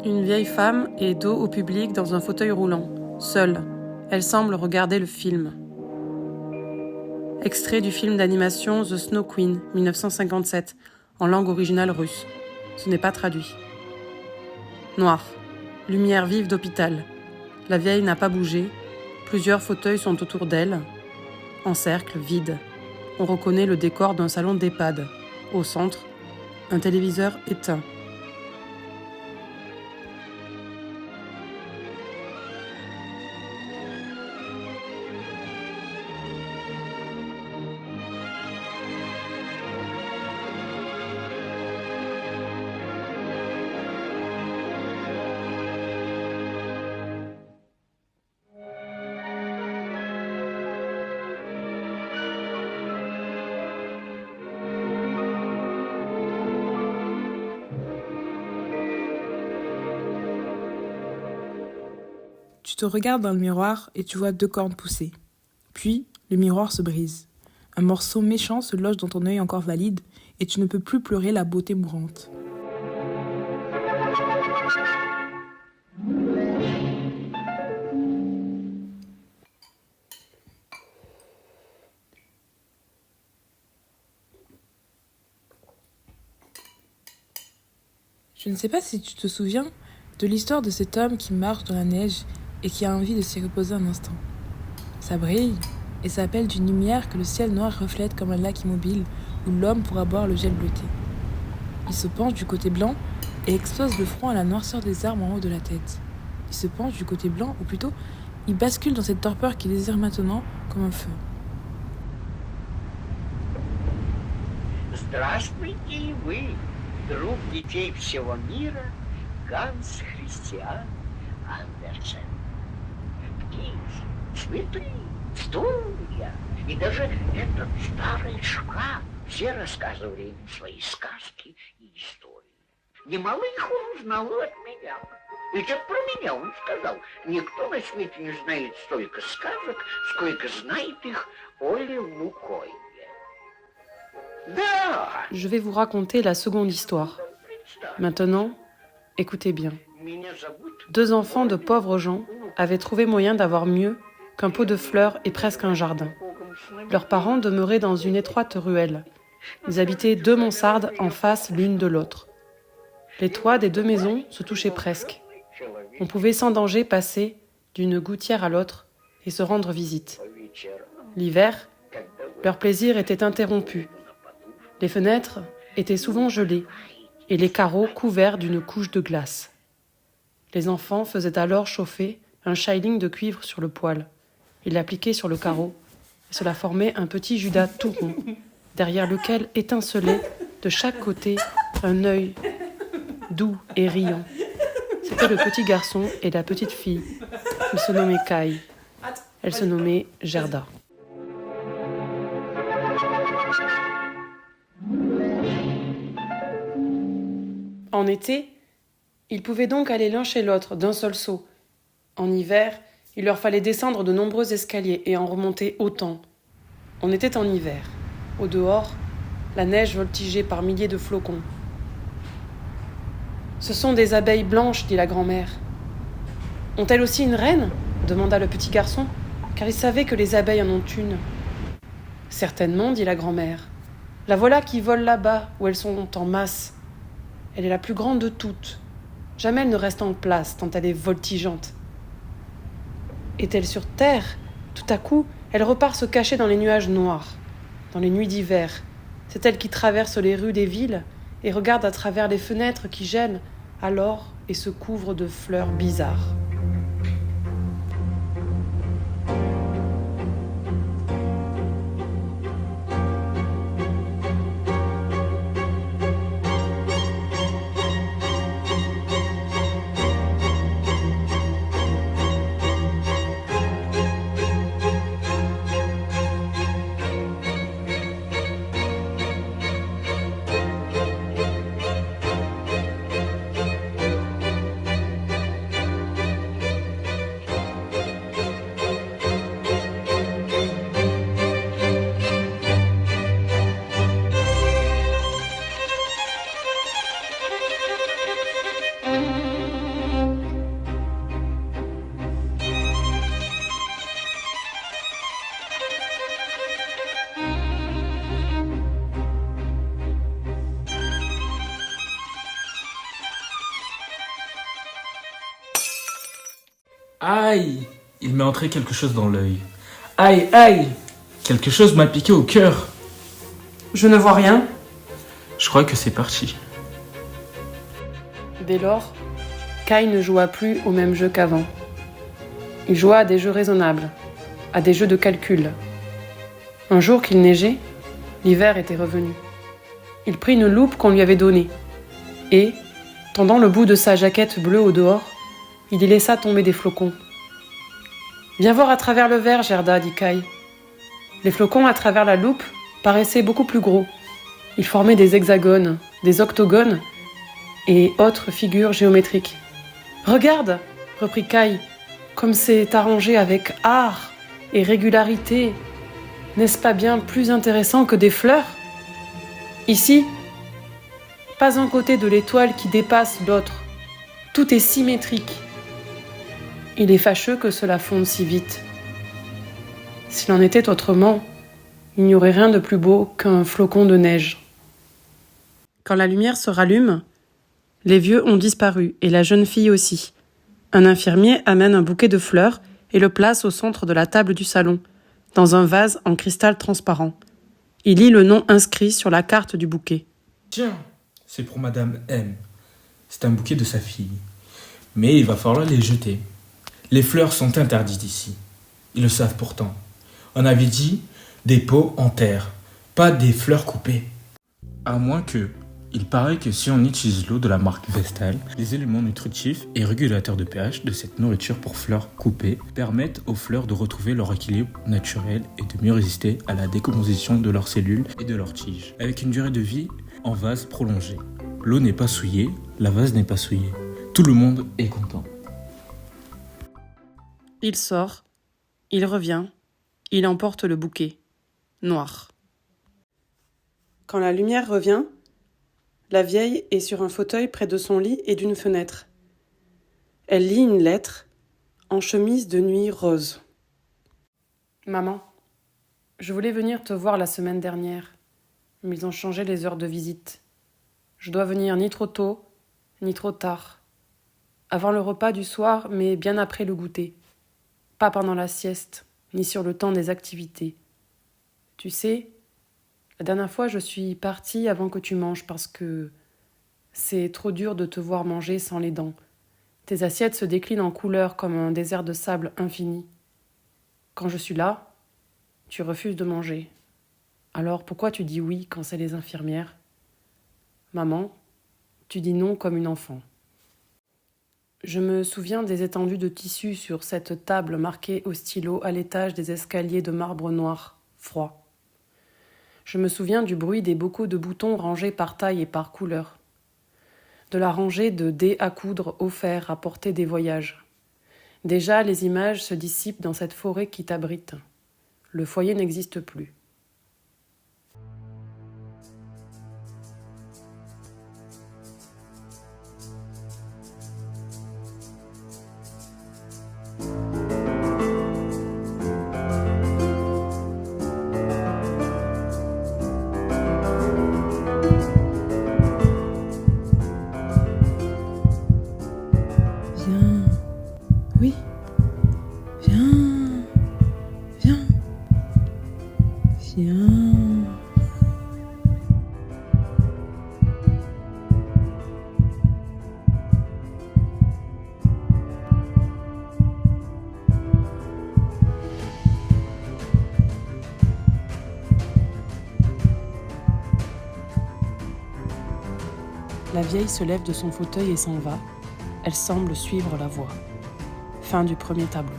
Une vieille femme est dos au public dans un fauteuil roulant, seule. Elle semble regarder le film. Extrait du film d'animation The Snow Queen, 1957, en langue originale russe. Ce n'est pas traduit. Noir. Lumière vive d'hôpital. La vieille n'a pas bougé. Plusieurs fauteuils sont autour d'elle. En cercle, vide. On reconnaît le décor d'un salon d'EHPAD. Au centre, un téléviseur éteint. Tu te regardes dans le miroir et tu vois 2 cornes pousser. Puis, le miroir se brise. Un morceau méchant se loge dans ton œil encore valide et tu ne peux plus pleurer la beauté mourante. Je ne sais pas si tu te souviens de l'histoire de cet homme qui marche dans la neige et qui a envie de s'y reposer un instant. Ça brille et ça appelle d'une lumière que le ciel noir reflète comme un lac immobile où l'homme pourra boire le gel bleuté. Il se penche du côté blanc et expose le front à la noirceur des arbres en haut de la tête. Il se penche du côté blanc, ou plutôt, il bascule dans cette torpeur qu'il désire maintenant comme un feu. Здравствуйте, вы, друг детей всего мира, Ганс Христиан Андерсен. Птицы, цветы, стулья и даже этот старый шкаф. Все рассказывали ему свои сказки и истории. Немало их он узнал от меня. Ведь это про меня он сказал. Никто на свете не знает столько сказок, сколько знает их Оля Мукойе. Да! Je vais vous raconter la seconde histoire. Maintenant, écoutez bien. 2 enfants de pauvres gens avaient trouvé moyen d'avoir mieux qu'un pot de fleurs et presque un jardin. Leurs parents demeuraient dans une étroite ruelle. Ils habitaient 2 mansardes en face l'une de l'autre. Les toits des 2 maisons se touchaient presque. On pouvait sans danger passer d'une gouttière à l'autre et se rendre visite. L'hiver, leur plaisir était interrompu. Les fenêtres étaient souvent gelées et les carreaux couverts d'une couche de glace. Les enfants faisaient alors chauffer un shiling de cuivre sur le poêle. Ils l'appliquaient sur le carreau et cela formait un petit Judas tout rond, derrière lequel étincelait de chaque côté un œil doux et riant. C'était le petit garçon et la petite fille. Ils se nommaient Kai. Elle se nommait Gerda. En été, ils pouvaient donc aller l'un chez l'autre d'un seul saut. En hiver, il leur fallait descendre de nombreux escaliers et en remonter autant. On était en hiver. Au dehors, la neige voltigeait par milliers de flocons. « Ce sont des abeilles blanches, dit la grand-mère. »« Ont-elles aussi une reine ?» demanda le petit garçon, car il savait que les abeilles en ont une. « Certainement, dit la grand-mère. La voilà qui vole là-bas, où elles sont en masse. Elle est la plus grande de toutes. Jamais elle ne reste en place, tant elle est voltigeante. Est-elle sur terre ? Tout à coup, elle repart se cacher dans les nuages noirs. Dans les nuits d'hiver, c'est elle qui traverse les rues des villes et regarde à travers les fenêtres qui gèlent alors et se couvrent de fleurs bizarres. Aïe! Il m'est entré quelque chose dans l'œil. Aïe, aïe! Quelque chose m'a piqué au cœur. Je ne vois rien. Je crois que c'est parti. Dès lors, Kai ne joua plus au même jeu qu'avant. Il joua à des jeux raisonnables, à des jeux de calcul. Un jour qu'il neigeait, l'hiver était revenu. Il prit une loupe qu'on lui avait donnée et, tendant le bout de sa jaquette bleue au dehors, il y laissa tomber des flocons. « Viens voir à travers le verre, Gerda, dit Kai. » Les flocons à travers la loupe paraissaient beaucoup plus gros. Ils formaient des hexagones, des octogones et autres figures géométriques. « Regarde !» reprit Kai, « comme c'est arrangé avec art et régularité. N'est-ce pas bien plus intéressant que des fleurs ? Ici, pas un côté de l'étoile qui dépasse l'autre. Tout est symétrique. Il est fâcheux que cela fonde si vite. S'il en était autrement, il n'y aurait rien de plus beau qu'un flocon de neige. » Quand la lumière se rallume, les vieux ont disparu et la jeune fille aussi. Un infirmier amène un bouquet de fleurs et le place au centre de la table du salon, dans un vase en cristal transparent. Il lit le nom inscrit sur la carte du bouquet. Tiens, c'est pour Madame M. C'est un bouquet de sa fille. Mais il va falloir les jeter. Les fleurs sont interdites ici. Ils le savent pourtant. On avait dit des pots en terre, pas des fleurs coupées. À moins que, il paraît que si on utilise l'eau de la marque Vestal, les éléments nutritifs et régulateurs de pH de cette nourriture pour fleurs coupées permettent aux fleurs de retrouver leur équilibre naturel et de mieux résister à la décomposition de leurs cellules et de leurs tiges, avec une durée de vie en vase prolongée. L'eau n'est pas souillée, la vase n'est pas souillée. Tout le monde est content. Il sort, il revient, il emporte le bouquet, noir. Quand la lumière revient, la vieille est sur un fauteuil près de son lit et d'une fenêtre. Elle lit une lettre, en chemise de nuit rose. « Maman, je voulais venir te voir la semaine dernière, mais ils ont changé les heures de visite. Je dois venir ni trop tôt, ni trop tard. Avant le repas du soir, mais bien après le goûter. Pas pendant la sieste, ni sur le temps des activités. Tu sais, la dernière fois, je suis partie avant que tu manges parce que c'est trop dur de te voir manger sans les dents. Tes assiettes se déclinent en couleurs comme un désert de sable infini. Quand je suis là, tu refuses de manger. Alors pourquoi tu dis oui quand c'est les infirmières ? Maman, tu dis non comme une enfant. Je me souviens des étendues de tissu sur cette table marquée au stylo à l'étage des escaliers de marbre noir, froid. Je me souviens du bruit des bocaux de boutons rangés par taille et par couleur. De la rangée de dés à coudre offerts à portée des voyages. Déjà, les images se dissipent dans cette forêt qui t'abrite. Le foyer n'existe plus. Viens. Oui. Viens. Viens. Viens. La vieille se lève de son fauteuil et s'en va. Elle semble suivre la voie. Fin du premier tableau.